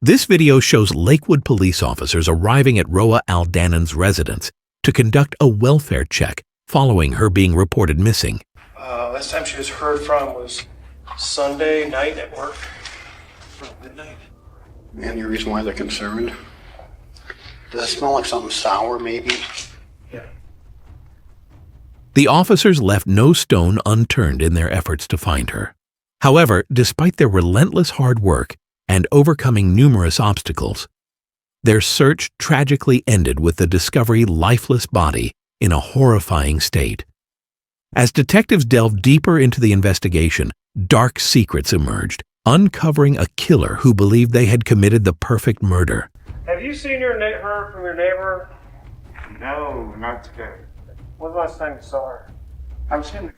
This video shows Lakewood police officers arriving at Roaa Al Dhannoon's residence to conduct a welfare check following her being reported missing. Last time she was heard from was Sunday night at work, midnight. Any reason why they're concerned? Does it smell like something sour, maybe? Yeah. The officers left no stone unturned in their efforts to find her. However, despite their relentless hard work and overcoming numerous obstacles, their search tragically ended with the discovery lifeless body in a horrifying state. As detectives delved deeper into the investigation, dark secrets emerged, uncovering a killer who believed they had committed the perfect murder. Have you seen her from your neighbor? No, not today. When's the last time you saw her? I've seen her.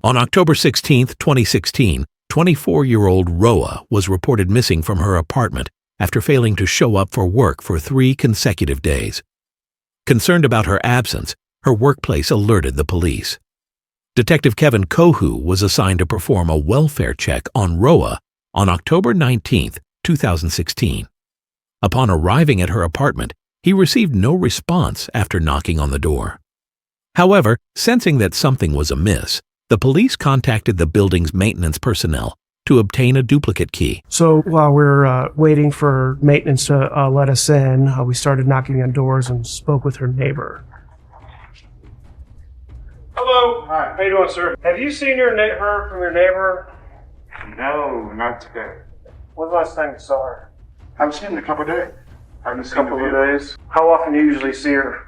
On October 16, 2016, 24-year-old Roaa was reported missing from her apartment after failing to show up for work for 3 consecutive days. Concerned about her absence, her workplace alerted the police. Detective Kevin Kohu was assigned to perform a welfare check on Roaa on October 19, 2016. Upon arriving at her apartment, he received no response after knocking on the door. However, sensing that something was amiss, the police contacted the building's maintenance personnel to obtain a duplicate key. So while we're waiting for maintenance to let us in, we started knocking on doors and spoke with her neighbor. Hello. Hi. How you doing, sir? Have you seen her from your neighbor? No, not today. When's the last time you saw her? I've seen her a couple of days. Haven't seen Couple her of yet. days. How often do you usually see her?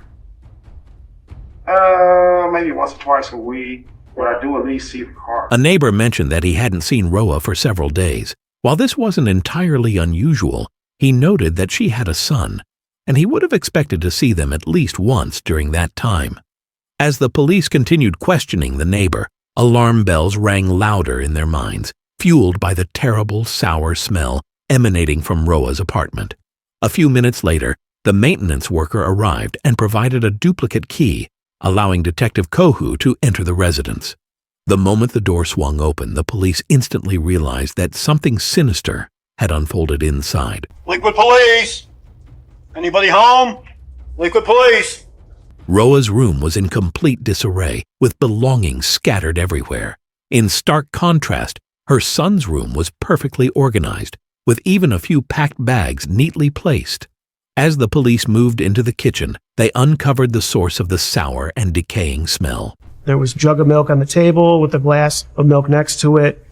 Maybe once or twice a week, but I do at least see the car. A neighbor mentioned that he hadn't seen Roaa for several days. While this wasn't entirely unusual, he noted that she had a son, and he would have expected to see them at least once during that time. As the police continued questioning the neighbor, alarm bells rang louder in their minds, fueled by the terrible, sour smell emanating from Roaa's apartment. A few minutes later, the maintenance worker arrived and provided a duplicate key, allowing Detective Kohu to enter the residence. The moment the door swung open, the police instantly realized that something sinister had unfolded inside. Lakewood Police! Anybody home? Lakewood Police! Roaa's room was in complete disarray, with belongings scattered everywhere. In stark contrast, her son's room was perfectly organized, with even a few packed bags neatly placed. As the police moved into the kitchen, they uncovered the source of the sour and decaying smell. There was a jug of milk on the table with a glass of milk next to it.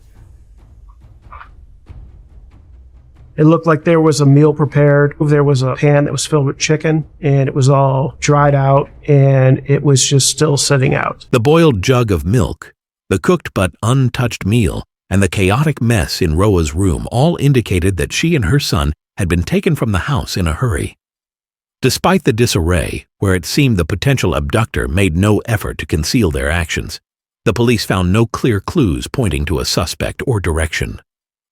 It looked like there was a meal prepared. There was a pan that was filled with chicken, and it was all dried out, and it was just still sitting out. The boiled jug of milk, the cooked but untouched meal, and the chaotic mess in Roaa's room all indicated that she and her son had been taken from the house in a hurry. Despite the disarray, where it seemed the potential abductor made no effort to conceal their actions, the police found no clear clues pointing to a suspect or direction.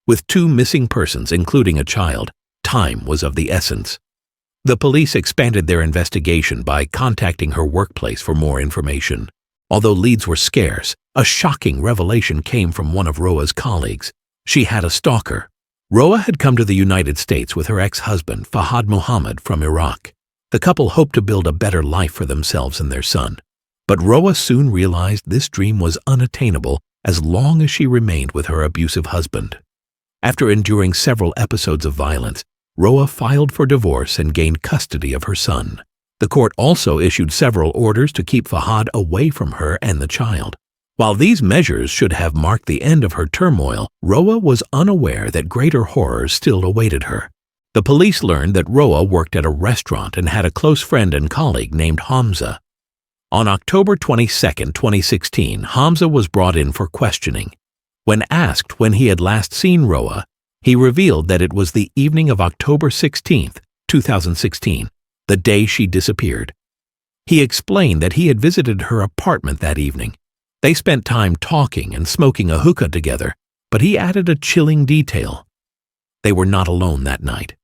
With 2 missing persons, including a child, time was of the essence. The police expanded their investigation by contacting her workplace for more information. Although leads were scarce, a shocking revelation came from one of Roaa's colleagues. She had a stalker. Roaa had come to the United States with her ex-husband, Fahad Muhammad, from Iraq. The couple hoped to build a better life for themselves and their son. But Roaa soon realized this dream was unattainable as long as she remained with her abusive husband. After enduring several episodes of violence, Roaa filed for divorce and gained custody of her son. The court also issued several orders to keep Fahad away from her and the child. While these measures should have marked the end of her turmoil, Roaa was unaware that greater horrors still awaited her. The police learned that Roaa worked at a restaurant and had a close friend and colleague named Hamza. On October 22, 2016, Hamza was brought in for questioning. When asked when he had last seen Roaa, he revealed that it was the evening of October 16, 2016, the day she disappeared. He explained that he had visited her apartment that evening. They spent time talking and smoking a hookah together, but he added a chilling detail. They were not alone that night.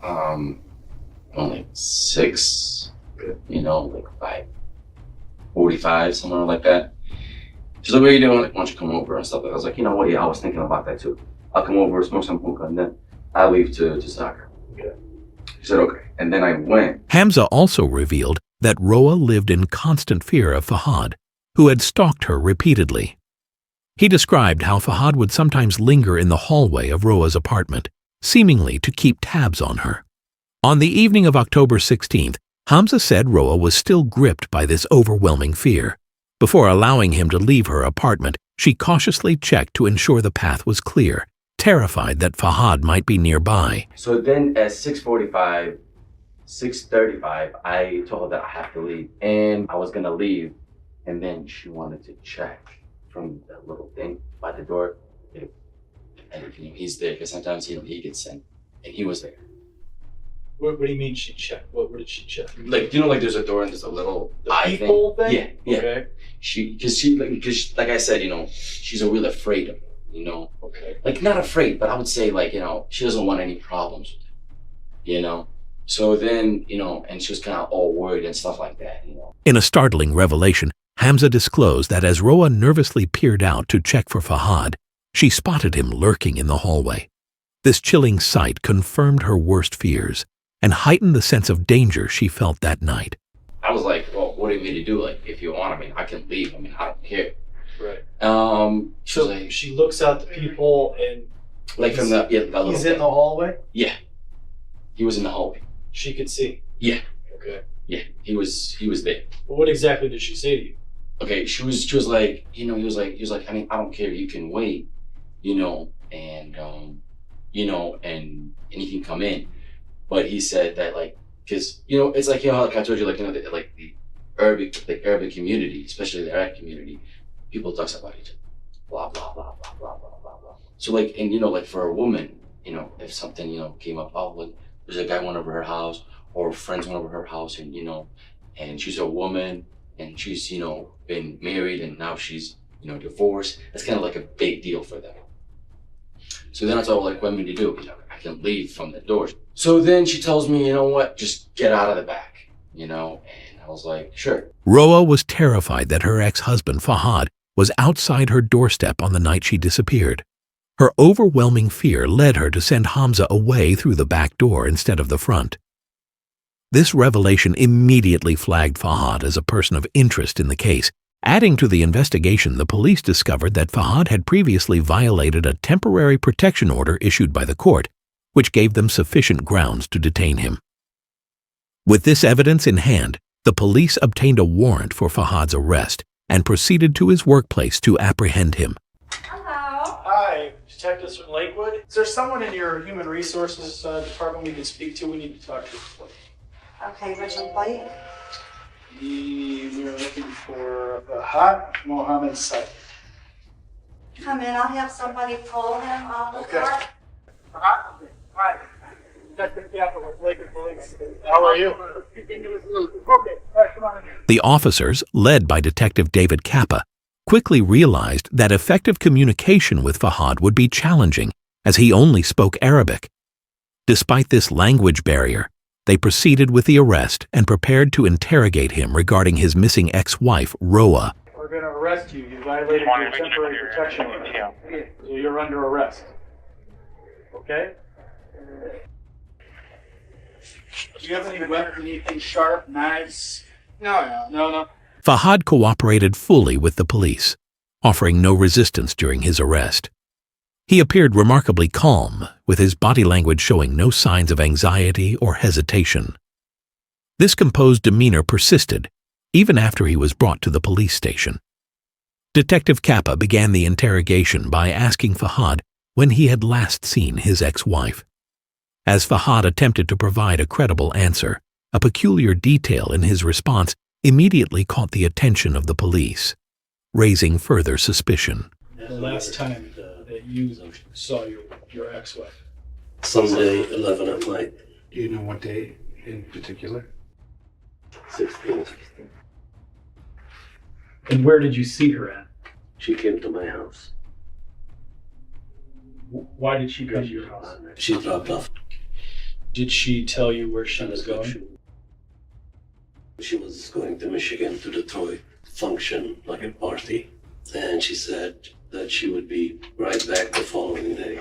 Only 6, like 5:45, somewhere like that. She's like, what are you doing? Like, why don't you come over and stuff? I was like, you know what? Yeah, I was thinking about that too. I'll come over, smoke some hookah, and then I'll leave to soccer. Okay. She said, okay. And then I went. Hamza also revealed that Roaa lived in constant fear of Fahad, who had stalked her repeatedly. He described how Fahad would sometimes linger in the hallway of Roaa's apartment, seemingly to keep tabs on her. On the evening of October 16th, Hamza said Roaa was still gripped by this overwhelming fear. Before allowing him to leave her apartment, she cautiously checked to ensure the path was clear, terrified that Fahad might be nearby. So then at 6:45, 6:35, I told her that I have to leave. And I was gonna leave, and then she wanted to check from that little thing by the door if he's there, because sometimes he gets sent, and he was there. What do you mean she checked? What did she check? Like, like there's a door and there's a little eye peephole thing? Yeah, yeah. Okay. Because like I said, she's really afraid of him, Okay. Like, not afraid, but I would say, like, she doesn't want any problems with him, So then, and she was kind of all worried and stuff like that, In a startling revelation, Hamza disclosed that as Roaa nervously peered out to check for Fahad, she spotted him lurking in the hallway. This chilling sight confirmed her worst fears and heightened the sense of danger she felt that night. I was like, well, what do you mean to do? Like, if you want, I can leave. I don't care. Right. She was like, she looks out the peephole and like from the little he's thing. in the hallway? Yeah. He was in the hallway. She could see. Yeah. Okay. Yeah. He was there. Well, what exactly did she say to you? Okay, she was like, he was like, I don't care, you can wait, and and he can come in. But he said that, like, because, it's like, like I told you, like, the Arabic community, especially the Arab community, people talk about each other, blah, blah, blah, blah, blah, blah, blah, blah. So, like, and, like, for a woman, if something, came up, oh, like, there's a guy went over her house, or friends went over her house, and, and she's a woman, and she's, been married, and now she's, divorced. That's kind of like a big deal for them. So then I told her, like, what am I to do? I can leave from the door. So then she tells me, you know what, just get out of the back, and I was like, sure. Roaa was terrified that her ex-husband, Fahad, was outside her doorstep on the night she disappeared. Her overwhelming fear led her to send Hamza away through the back door instead of the front. This revelation immediately flagged Fahad as a person of interest in the case. Adding to the investigation, the police discovered that Fahad had previously violated a temporary protection order issued by the court, which gave them sufficient grounds to detain him. With this evidence in hand, the police obtained a warrant for Fahad's arrest and proceeded to his workplace to apprehend him. Hello. Hi, Detectives from Lakewood. Is there someone in your human resources department we can speak to? We need to talk to you. Okay, where's your plate? We are looking for Fahad Mohammed Said. Come in, I'll have somebody pull him off the cart. Hi. Detective Captain with Lakewood Police. How are you? Okay, all right, come on in. The officers, led by Detective David Kappa, quickly realized that effective communication with Fahad would be challenging, as he only spoke Arabic. Despite this language barrier, they proceeded with the arrest and prepared to interrogate him regarding his missing ex-wife, Roaa. We're going to arrest you. You violated your temporary protection order. So you're under arrest. Okay? Do you have any weapons, anything sharp, knives? No. Fahad cooperated fully with the police, offering no resistance during his arrest. He appeared remarkably calm, with his body language showing no signs of anxiety or hesitation. This composed demeanor persisted, even after he was brought to the police station. Detective Kappa began the interrogation by asking Fahad when he had last seen his ex-wife. As Fahad attempted to provide a credible answer, a peculiar detail in his response immediately caught the attention of the police, raising further suspicion. The last time that you saw your ex-wife? Sunday, 11 at night. Do you know what day in particular? 16. And where did you see her at? She came to my house. Why did she come to your house? She dropped off. Did she tell you where she was going? She was going to Michigan to Detroit, function, like a party. And she said that she would be right back the following day.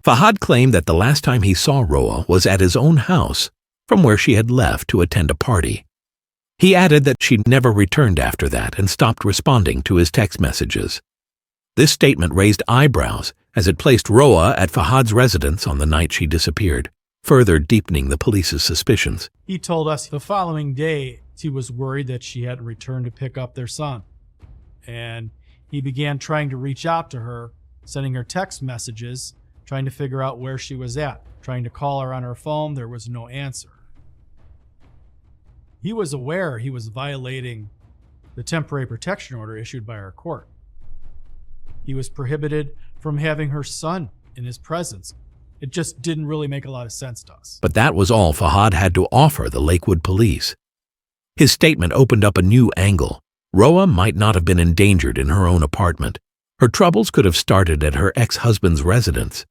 Fahad claimed that the last time he saw Roaa was at his own house, from where she had left to attend a party. He added that she never returned after that and stopped responding to his text messages. This statement raised eyebrows as it placed Roaa at Fahad's residence on the night she disappeared, further deepening the police's suspicions. He told us the following day he was worried that she hadn't returned to pick up their son. And he began trying to reach out to her, sending her text messages, trying to figure out where she was at, trying to call her on her phone. There was no answer. He was aware he was violating the temporary protection order issued by our court. He was prohibited from having her son in his presence. It just didn't really make a lot of sense to us. But that was all Fahad had to offer the Lakewood police. His statement opened up a new angle. Roaa might not have been endangered in her own apartment. Her troubles could have started at her ex-husband's residence.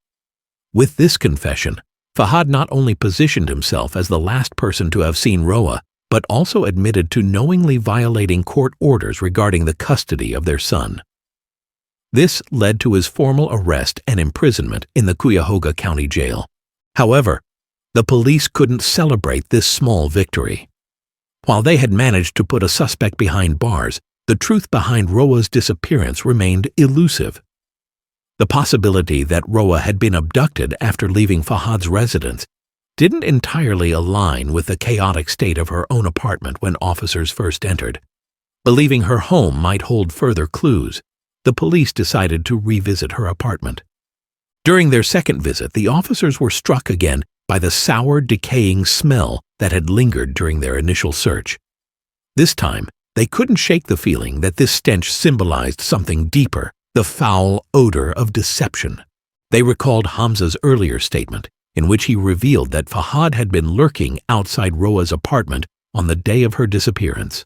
With this confession, Fahad not only positioned himself as the last person to have seen Roaa, but also admitted to knowingly violating court orders regarding the custody of their son. This led to his formal arrest and imprisonment in the Cuyahoga County Jail. However, the police couldn't celebrate this small victory. While they had managed to put a suspect behind bars, the truth behind Roaa's disappearance remained elusive. The possibility that Roaa had been abducted after leaving Fahad's residence didn't entirely align with the chaotic state of her own apartment when officers first entered. Believing her home might hold further clues, the police decided to revisit her apartment. During their second visit, the officers were struck again by the sour, decaying smell that had lingered during their initial search. This time, they couldn't shake the feeling that this stench symbolized something deeper, the foul odor of deception. They recalled Hamza's earlier statement, in which he revealed that Fahad had been lurking outside Roaa's apartment on the day of her disappearance.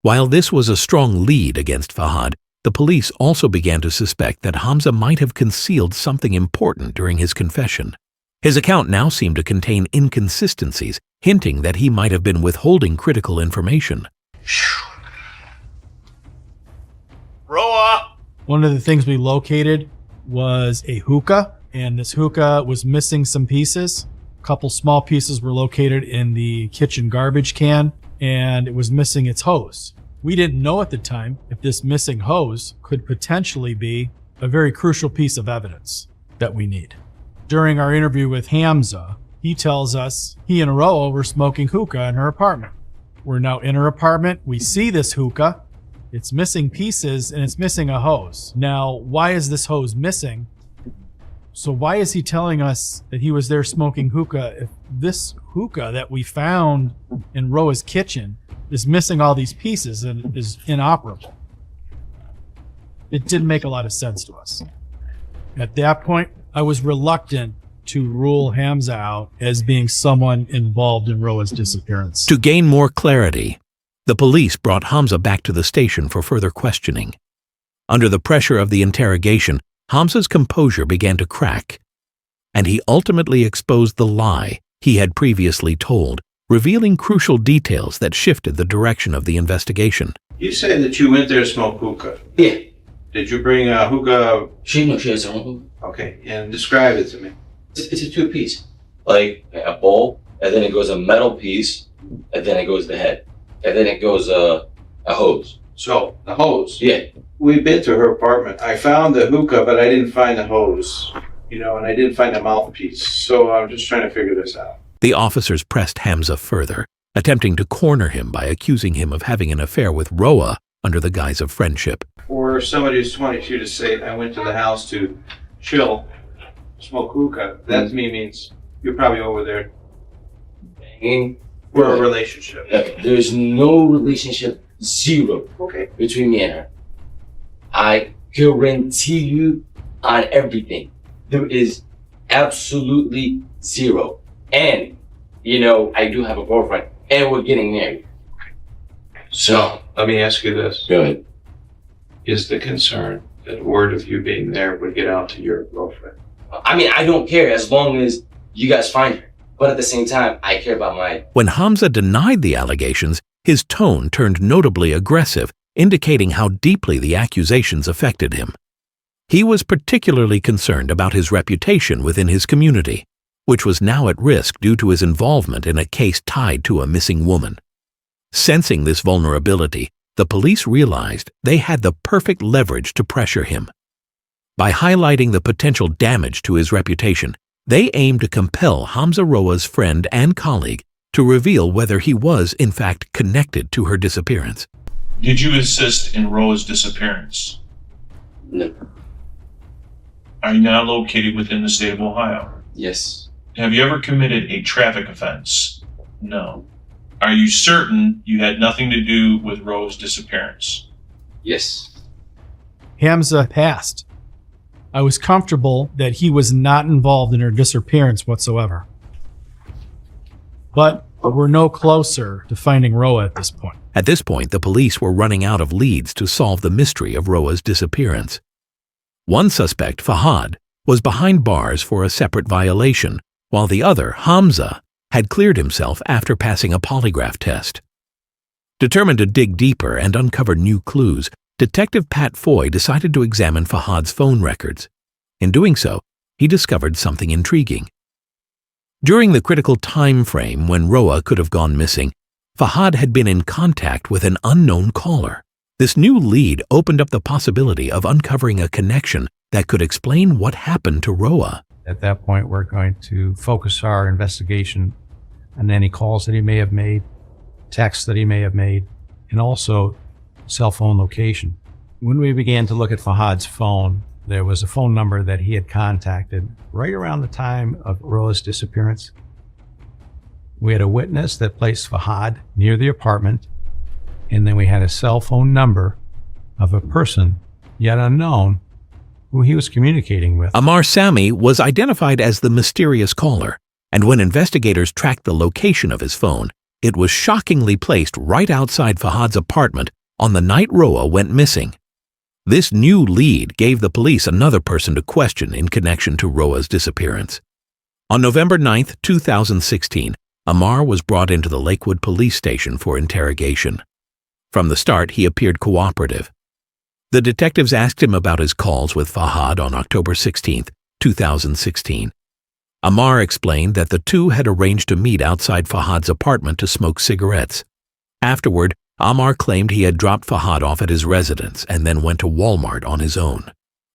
While this was a strong lead against Fahad, the police also began to suspect that Hamza might have concealed something important during his confession. His account now seemed to contain inconsistencies, hinting that he might have been withholding critical information. Roaa! One of the things we located was a hookah, and this hookah was missing some pieces. A couple small pieces were located in the kitchen garbage can, and it was missing its hose. We didn't know at the time if this missing hose could potentially be a very crucial piece of evidence that we need. During our interview with Hamza, he tells us he and Roaa were smoking hookah in her apartment. We're now in her apartment. We see this hookah. It's missing pieces and it's missing a hose. Now, why is this hose missing? So why is he telling us that he was there smoking hookah if this hookah that we found in Roaa's kitchen is missing all these pieces and is inoperable? It didn't make a lot of sense to us. At that point, I was reluctant to rule Hamza out as being someone involved in Roaa's disappearance. To gain more clarity, the police brought Hamza back to the station for further questioning. Under the pressure of the interrogation, Hamza's composure began to crack, and he ultimately exposed the lie he had previously told, revealing crucial details that shifted the direction of the investigation. You say that you went there to smoke hookah. Yeah. Did you bring a hookah? She has her own hookah. Okay, and describe it to me. It's a two-piece, like a bowl, and then it goes a metal piece, and then it goes the head, and then it goes a hose. So, the hose. Yeah. We've been to her apartment. I found the hookah, but I didn't find the hose, and I didn't find the mouthpiece. So I'm just trying to figure this out. The officers pressed Hamza further, attempting to corner him by accusing him of having an affair with Roaa under the guise of friendship. For somebody who's 22 to say, I went to the house to chill, smoke hookah, that to me means you're probably over there Banging. for a relationship. There's no relationship, zero, Okay. between me and her. I guarantee you on everything. There is absolutely zero. And, I do have a girlfriend, and we're getting married. So, Let me ask you this. go ahead. Is the concern that word of you being there would get out to your girlfriend? I mean, I don't care as long as you guys find her. But at the same time, I care about my... When Hamza denied the allegations, his tone turned notably aggressive, indicating how deeply the accusations affected him. He was particularly concerned about his reputation within his community, which was now at risk due to his involvement in a case tied to a missing woman. Sensing this vulnerability, the police realized they had the perfect leverage to pressure him. By highlighting the potential damage to his reputation, they aimed to compel Hamza Roaa's friend and colleague to reveal whether he was, in fact, connected to her disappearance. Did you assist in Roaa's disappearance? No. Are you now located within the state of Ohio? Yes. Have you ever committed a traffic offense? No. Are you certain you had nothing to do with Roaa's disappearance? Yes. Hamza passed. I was comfortable that he was not involved in her disappearance whatsoever. But we're no closer to finding Roaa at this point. At this point, the police were running out of leads to solve the mystery of Roaa's disappearance. One suspect, Fahad, was behind bars for a separate violation, while the other, Hamza, had cleared himself after passing a polygraph test. Determined to dig deeper and uncover new clues, Detective Pat Foy decided to examine Fahad's phone records. In doing so, he discovered something intriguing. During the critical time frame when Roaa could have gone missing, Fahad had been in contact with an unknown caller. This new lead opened up the possibility of uncovering a connection that could explain what happened to Roaa. At that point, we're going to focus our investigation on any calls that he may have made, texts that he may have made, and also cell phone location. When we began to look at Fahad's phone, there was a phone number that he had contacted right around the time of Roaa's disappearance. We had a witness that placed Fahad near the apartment, and then we had a cell phone number of a person, yet unknown, who he was communicating with. Ammar Sami was identified as the mysterious caller, and when investigators tracked the location of his phone, it was shockingly placed right outside Fahad's apartment on the night Roaa went missing. This new lead gave the police another person to question in connection to Roaa's disappearance. On November 9, 2016, Ammar was brought into the Lakewood police station for interrogation. From the start, he appeared cooperative. The detectives asked him about his calls with Fahad on October 16, 2016. Ammar explained that the two had arranged to meet outside Fahad's apartment to smoke cigarettes. Afterward, Ammar claimed he had dropped Fahad off at his residence and then went to Walmart on his own.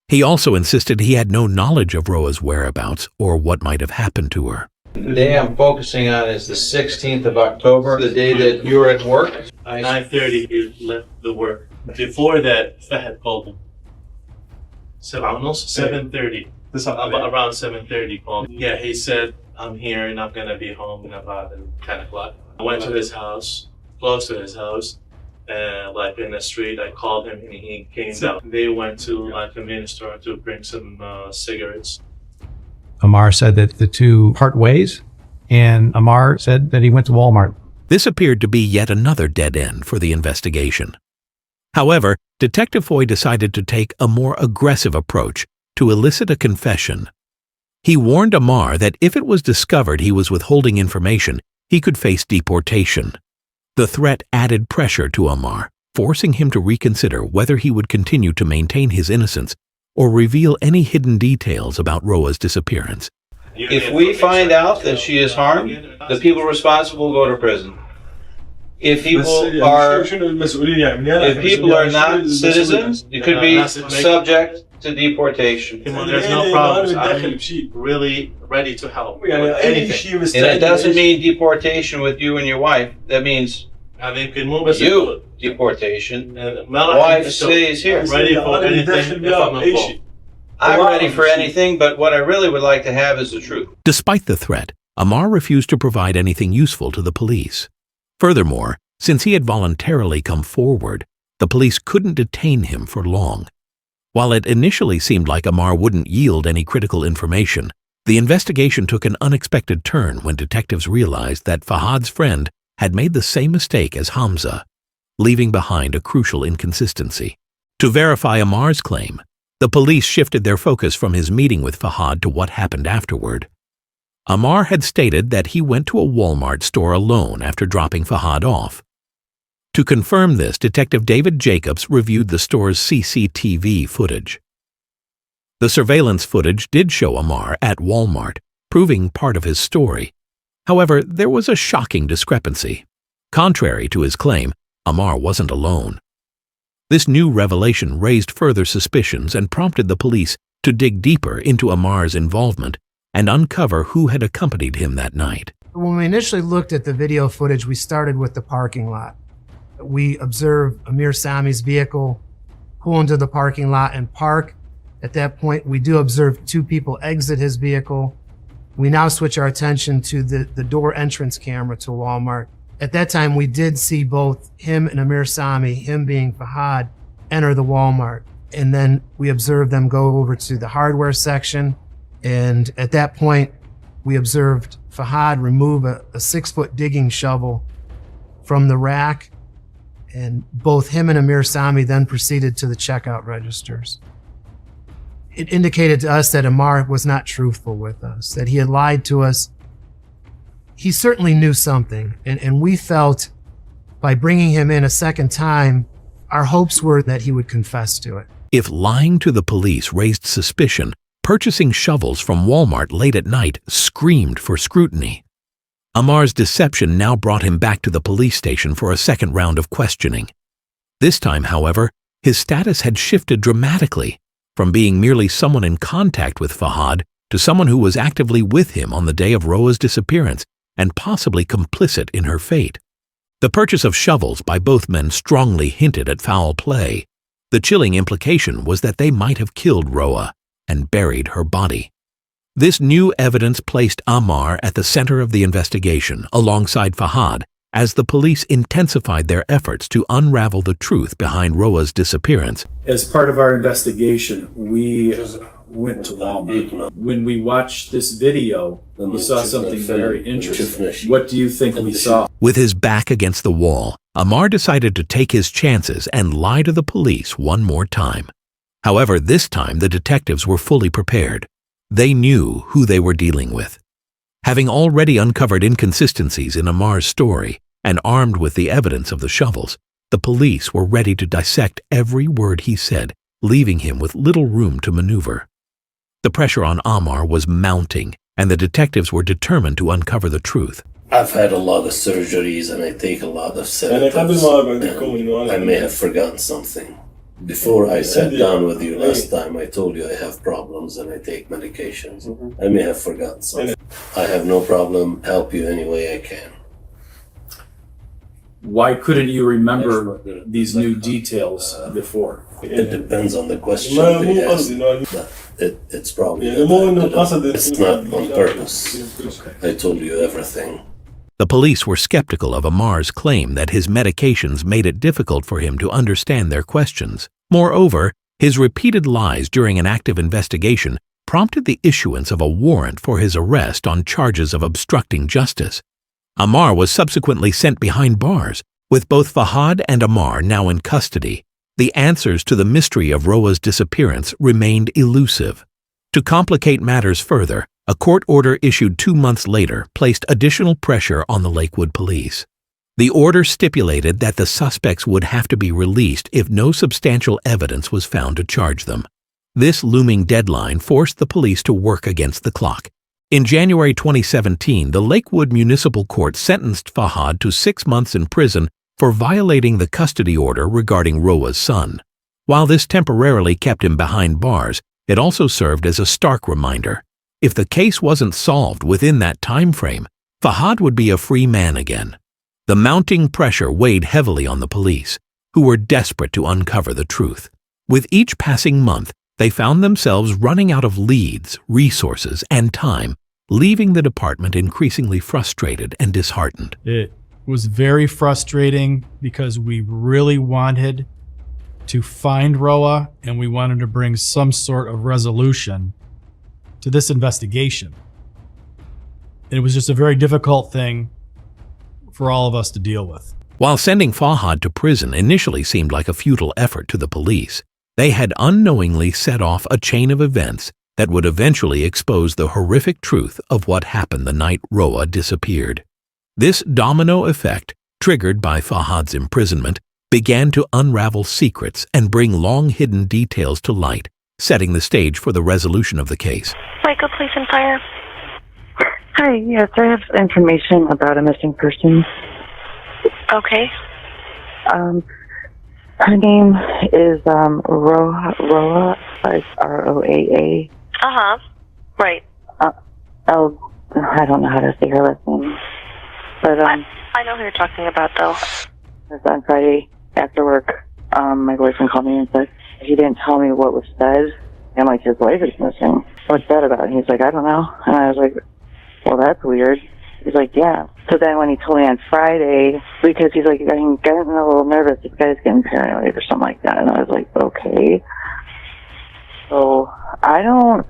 He also insisted he had no knowledge of Roaa's whereabouts or what might have happened to her. The day I'm focusing on is the 16th of October, the day that you were at work. 9:30 he left the work. Before that, Fahad called him. Almost 7:30. Around 7:30 called. Yeah, he said, I'm here and I'm gonna be home in about 10 o'clock. I went to his house, close to his house, and like in the street, I called him and he came down. They went to like a convenience store to bring some cigarettes. Ammar said that the two part ways, and Ammar said that he went to Walmart. This appeared to be yet another dead end for the investigation. However, Detective Foy decided to take a more aggressive approach to elicit a confession. He warned Ammar that if it was discovered he was withholding information, he could face deportation. The threat added pressure to Ammar, forcing him to reconsider whether he would continue to maintain his innocence or reveal any hidden details about Roaa's disappearance. If we find out that she is harmed, the people responsible go to prison. If people are not citizens, it could be subject to deportation. There's no problems. I'm really ready to help with anything. And it doesn't mean deportation with you and your wife. That means you deportation. Wife stays here. Ready for anything if I'm involved. I'm ready for anything, but what I really would like to have is the truth. Despite the threat, Ammar refused to provide anything useful to the police. Furthermore, since he had voluntarily come forward, the police couldn't detain him for long. While it initially seemed like Ammar wouldn't yield any critical information, the investigation took an unexpected turn when detectives realized that Fahad's friend had made the same mistake as Hamza, leaving behind a crucial inconsistency. To verify Ammar's claim, the police shifted their focus from his meeting with Fahad to what happened afterward. Ammar had stated that he went to a Walmart store alone after dropping Fahad off. To confirm this, Detective David Jacobs reviewed the store's CCTV footage. The surveillance footage did show Ammar at Walmart, proving part of his story. However, there was a shocking discrepancy. Contrary to his claim, Ammar wasn't alone. This new revelation raised further suspicions and prompted the police to dig deeper into Ammar's involvement and uncover who had accompanied him that night. When we initially looked at the video footage, we started with the parking lot. We observed Amir Sami's vehicle pull into the parking lot and park. At that point, we do observe two people exit his vehicle. We now switch our attention to the door entrance camera to Walmart. At that time, we did see both him and Amir Sami, him being Fahad, enter the Walmart. And then we observed them go over to the hardware section. And at that point, we observed Fahad remove a 6-foot digging shovel from the rack. And both him and Amir Sami then proceeded to the checkout registers. It indicated to us that Ammar was not truthful with us, that he had lied to us. He certainly knew something, and we felt by bringing him in a second time, our hopes were that he would confess to it. If lying to the police raised suspicion, purchasing shovels from Walmart late at night screamed for scrutiny. Ammar's deception now brought him back to the police station for a second round of questioning. This time, however, his status had shifted dramatically, from being merely someone in contact with Fahad to someone who was actively with him on the day of Roaa's disappearance and possibly complicit in her fate. The purchase of shovels by both men strongly hinted at foul play. The chilling implication was that they might have killed Roaa and buried her body. This new evidence placed Ammar at the center of the investigation alongside Fahad as the police intensified their efforts to unravel the truth behind Roaa's disappearance. As part of our investigation, we went to Walmart. When we watched this video, we saw something very interesting. What do you think we saw? With his back against the wall, Ammar decided to take his chances and lie to the police one more time. However, this time the detectives were fully prepared. They knew who they were dealing with. Having already uncovered inconsistencies in Ammar's story and armed with the evidence of the shovels, the police were ready to dissect every word he said, leaving him with little room to maneuver. The pressure on Ammar was mounting, and the detectives were determined to uncover the truth. I've had a lot of surgeries and I take a lot of sedatives. I may have forgotten something. Before I sat down with you last time, I told you I have problems and I take medications. I may have forgotten something. I have no problem. Help you any way I can. Why couldn't you remember these new details before? It depends on the question they ask, but it's probably it's not on purpose. I told you everything. The police were skeptical of Ammar's claim that his medications made it difficult for him to understand their questions. Moreover, his repeated lies during an active investigation prompted the issuance of a warrant for his arrest on charges of obstructing justice. Ammar was subsequently sent behind bars, with both Fahad and Ammar now in custody. The answers to the mystery of Roaa's disappearance remained elusive. To complicate matters further, a court order issued 2 months later placed additional pressure on the Lakewood police. The order stipulated that the suspects would have to be released if no substantial evidence was found to charge them. This looming deadline forced the police to work against the clock. In January 2017, the Lakewood Municipal Court sentenced Fahad to 6 months in prison for violating the custody order regarding Roaa's son. While this temporarily kept him behind bars, it also served as a stark reminder. If the case wasn't solved within that time frame, Fahad would be a free man again. The mounting pressure weighed heavily on the police, who were desperate to uncover the truth. With each passing month, they found themselves running out of leads, resources, and time, leaving the department increasingly frustrated and disheartened. It was very frustrating because we really wanted to find Roaa and we wanted to bring some sort of resolution to this investigation. It was just a very difficult thing for all of us to deal with. While sending Fahad to prison initially seemed like a futile effort to the police, they had unknowingly set off a chain of events that would eventually expose the horrific truth of what happened the night Roaa disappeared. This domino effect, triggered by Fahad's imprisonment, began to unravel secrets and bring long-hidden details to light, setting the stage for the resolution of the case. Michael, Police and Fire. Hi, yes, I have information about a missing person. Okay. Her name is Roaa, Roaa. Uh-huh. Right. I don't know how to say her last name. But I know who you're talking about, though. On Friday after work, my boyfriend called me and said he didn't tell me what was said. And like, his wife is missing. What's that about? And he's like, I don't know. And I was like, well, that's weird. He's like, yeah. So then when he told me on Friday, because he's like, I'm getting a little nervous, this guy's getting paranoid or something like that. And I was like, okay. So I don't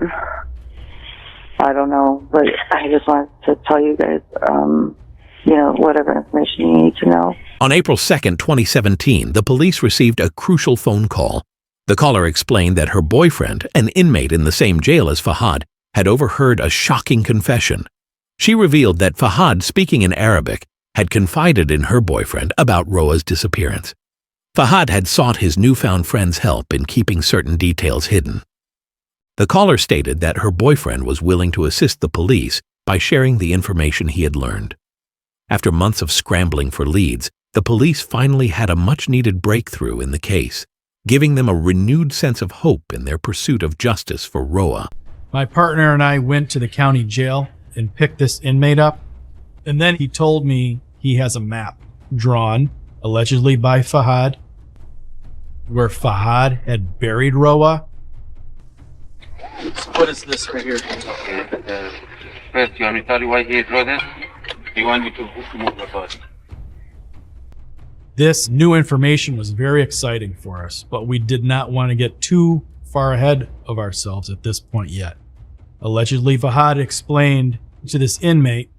know, but I just wanted to tell you guys, whatever information you need to know. On April 2nd, 2017, the police received a crucial phone call. The caller explained that her boyfriend, an inmate in the same jail as Fahad, had overheard a shocking confession. She revealed that Fahad, speaking in Arabic, had confided in her boyfriend about Roaa's disappearance. Fahad had sought his newfound friend's help in keeping certain details hidden. The caller stated that her boyfriend was willing to assist the police by sharing the information he had learned. After months of scrambling for leads, the police finally had a much-needed breakthrough in the case, giving them a renewed sense of hope in their pursuit of justice for Roaa. My partner and I went to the county jail and picked this inmate up, and then he told me he has a map drawn, allegedly by Fahad, where Fahad had buried Roaa. What is this right here? Okay, first, you want me to tell you why he drew this? He wanted me to move the body. This new information was very exciting for us, but we did not want to get too far ahead of ourselves at this point yet. Allegedly, Fahad explained to this inmate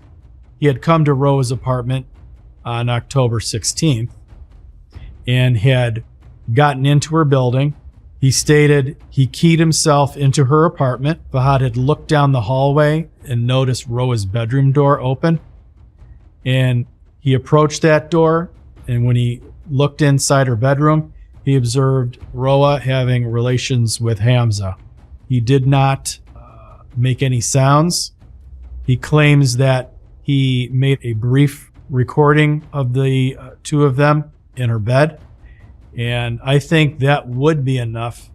he had come to Roaa's apartment on October 16th and had gotten into her building. He stated he keyed himself into her apartment. Fahad had looked down the hallway and noticed Roaa's bedroom door open. And he approached that door, and when he looked inside her bedroom, he observed Roaa having relations with Hamza. He did not make any sounds. He claims that he made a brief recording of the two of them in her bed. And I think that would be enough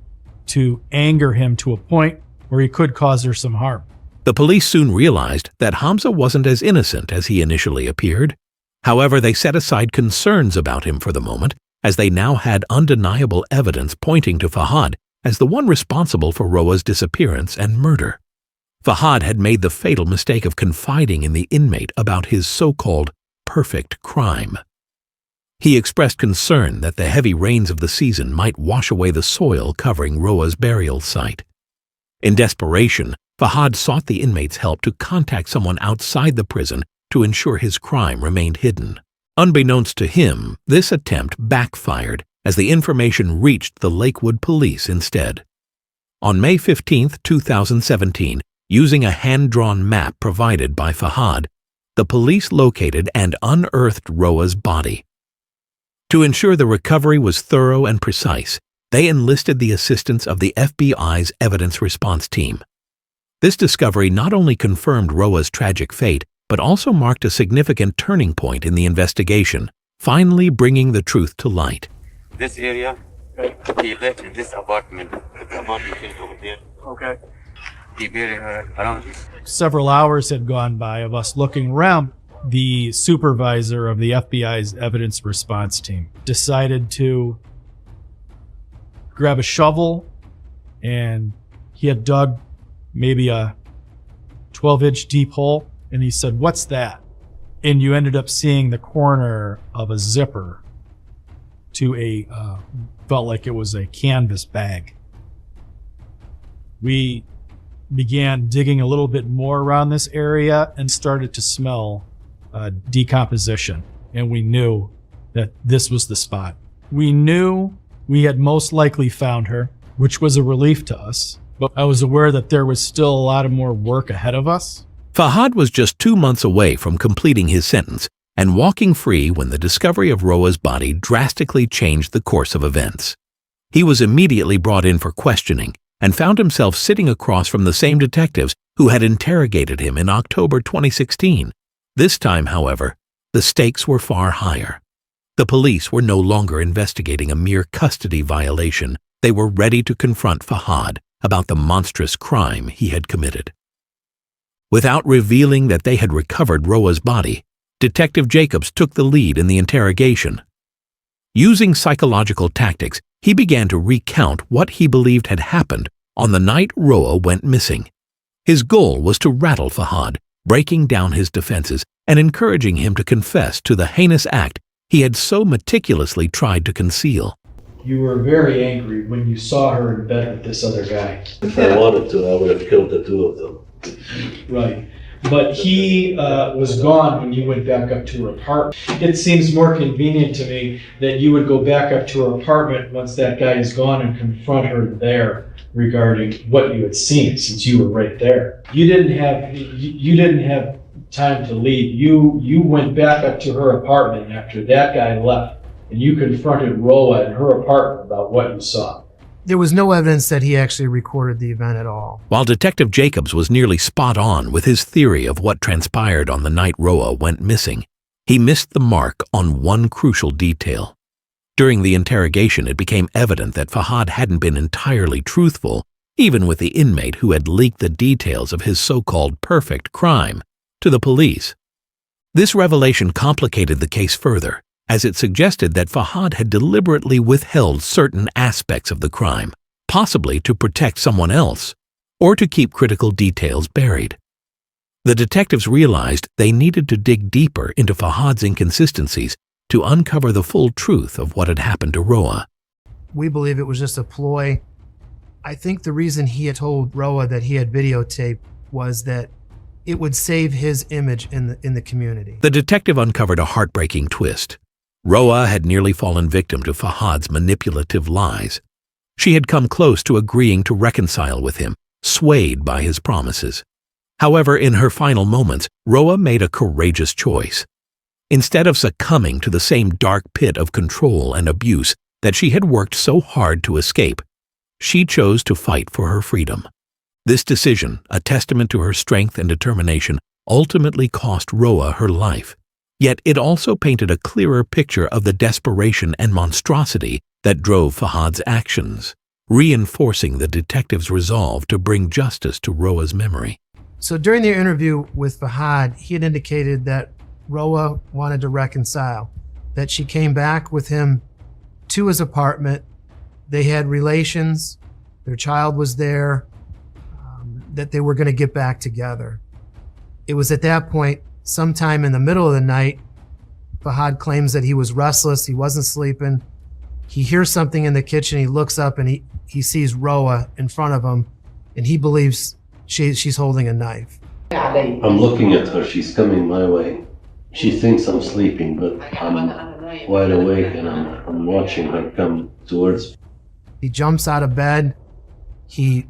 to anger him to a point where he could cause her some harm. The police soon realized that Hamza wasn't as innocent as he initially appeared. However, they set aside concerns about him for the moment, as they now had undeniable evidence pointing to Fahad as the one responsible for Roaa's disappearance and murder. Fahad had made the fatal mistake of confiding in the inmate about his so-called perfect crime. He expressed concern that the heavy rains of the season might wash away the soil covering Roaa's burial site. In desperation, Fahad sought the inmate's help to contact someone outside the prison to ensure his crime remained hidden. Unbeknownst to him, this attempt backfired as the information reached the Lakewood police instead. On May 15, 2017, using a hand-drawn map provided by Fahad, the police located and unearthed Roaa's body. To ensure the recovery was thorough and precise, they enlisted the assistance of the FBI's evidence response team. This discovery not only confirmed Roaa's tragic fate, but also marked a significant turning point in the investigation, finally bringing the truth to light. This area, he lived in this apartment. The apartment is over there. Okay. He buried her around. Several hours had gone by of us looking around. The supervisor of the FBI's evidence response team decided to grab a shovel, and he had dug maybe a 12-inch deep hole, and he said, "What's that?" And you ended up seeing the corner of a zipper to a, felt like it was a canvas bag. We began digging a little bit more around this area and started to smell decomposition, and we knew that this was the spot. We knew we had most likely found her, which was a relief to us, but I was aware that there was still a lot of more work ahead of us. Fahad was just 2 months away from completing his sentence and walking free when the discovery of Roaa's body drastically changed the course of events. He was immediately brought in for questioning, and found himself sitting across from the same detectives who had interrogated him in October 2016. This time, however, the stakes were far higher. The police were no longer investigating a mere custody violation. They were ready to confront Fahad about the monstrous crime he had committed. Without revealing that they had recovered Roaa's body, Detective Jacobs took the lead in the interrogation. Using psychological tactics, he began to recount what he believed had happened on the night Roaa went missing. His goal was to rattle Fahad, breaking down his defenses and encouraging him to confess to the heinous act he had so meticulously tried to conceal. You were very angry when you saw her in bed with this other guy. If I wanted to, I would have killed the two of them. Right. But he was gone when you went back up to her apartment. It seems more convenient to me that you would go back up to her apartment once that guy is gone and confront her there regarding what you had seen, since you were right there. You didn't have time to leave. You went back up to her apartment after that guy left, and you confronted Roaa in her apartment about what you saw. There was no evidence that he actually recorded the event at all. While Detective Jacobs was nearly spot on with his theory of what transpired on the night Roaa went missing, he missed the mark on one crucial detail. During the interrogation, it became evident that Fahad hadn't been entirely truthful, even with the inmate who had leaked the details of his so-called perfect crime to the police. This revelation complicated the case further, as it suggested that Fahad had deliberately withheld certain aspects of the crime, possibly to protect someone else, or to keep critical details buried. The detectives realized they needed to dig deeper into Fahad's inconsistencies to uncover the full truth of what had happened to Roaa. We believe it was just a ploy. I think the reason he had told Roaa that he had videotaped was that it would save his image in the community. The detective uncovered a heartbreaking twist. Roaa had nearly fallen victim to Fahad's manipulative lies. She had come close to agreeing to reconcile with him, swayed by his promises. However, in her final moments, Roaa made a courageous choice. Instead of succumbing to the same dark pit of control and abuse that she had worked so hard to escape, she chose to fight for her freedom. This decision, a testament to her strength and determination, ultimately cost Roaa her life. Yet it also painted a clearer picture of the desperation and monstrosity that drove Fahad's actions, reinforcing the detective's resolve to bring justice to Roaa's memory. So during their interview with Fahad, he had indicated that Roaa wanted to reconcile, that she came back with him to his apartment. They had relations, their child was there, that they were going to get back together. It was at that point, sometime in the middle of the night, Fahad claims that he was restless, he wasn't sleeping. He hears something in the kitchen, he looks up and he sees Roaa in front of him, and he believes she's holding a knife. I'm looking at her, she's coming my way. She thinks I'm sleeping, but I'm wide awake and I'm watching her come towards me. He jumps out of bed, he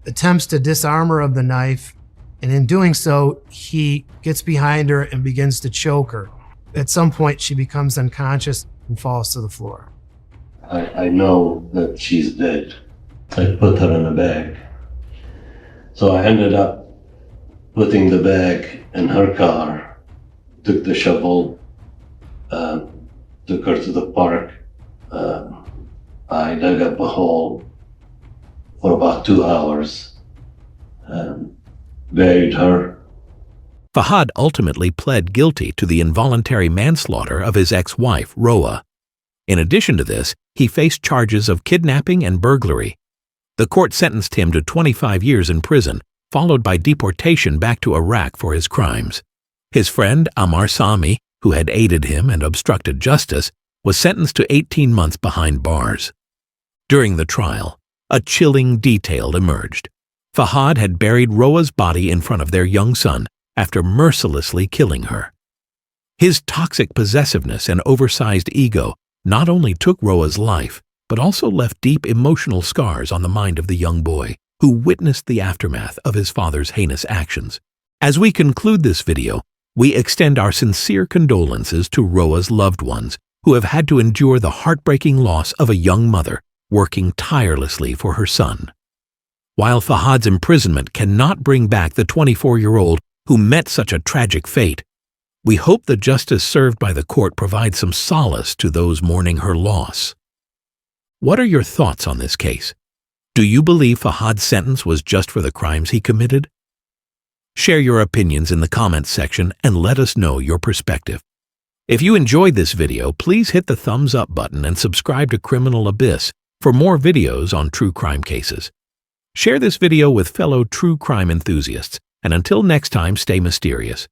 attempts to disarm her of the knife, and in doing so, he gets behind her and begins to choke her. At some point, she becomes unconscious and falls to the floor. I know that she's dead. I put her in a bag. So I ended up putting the bag in her car, took the shovel, took her to the park. I dug up a hole for about 2 hours, buried her. Fahad ultimately pled guilty to the involuntary manslaughter of his ex-wife, Roaa. In addition to this, he faced charges of kidnapping and burglary. The court sentenced him to 25 years in prison, followed by deportation back to Iraq for his crimes. His friend, Amar Sami, who had aided him and obstructed justice, was sentenced to 18 months behind bars. During the trial, a chilling detail emerged. Fahad had buried Roaa's body in front of their young son after mercilessly killing her. His toxic possessiveness and oversized ego not only took Roaa's life, but also left deep emotional scars on the mind of the young boy who witnessed the aftermath of his father's heinous actions. As we conclude this video, we extend our sincere condolences to Roaa's loved ones who have had to endure the heartbreaking loss of a young mother working tirelessly for her son. While Fahad's imprisonment cannot bring back the 24-year-old who met such a tragic fate, we hope the justice served by the court provides some solace to those mourning her loss. What are your thoughts on this case? Do you believe Fahad's sentence was just for the crimes he committed? Share your opinions in the comments section and let us know your perspective. If you enjoyed this video, please hit the thumbs up button and subscribe to Criminal Abyss for more videos on true crime cases. Share this video with fellow true crime enthusiasts, and until next time, stay mysterious.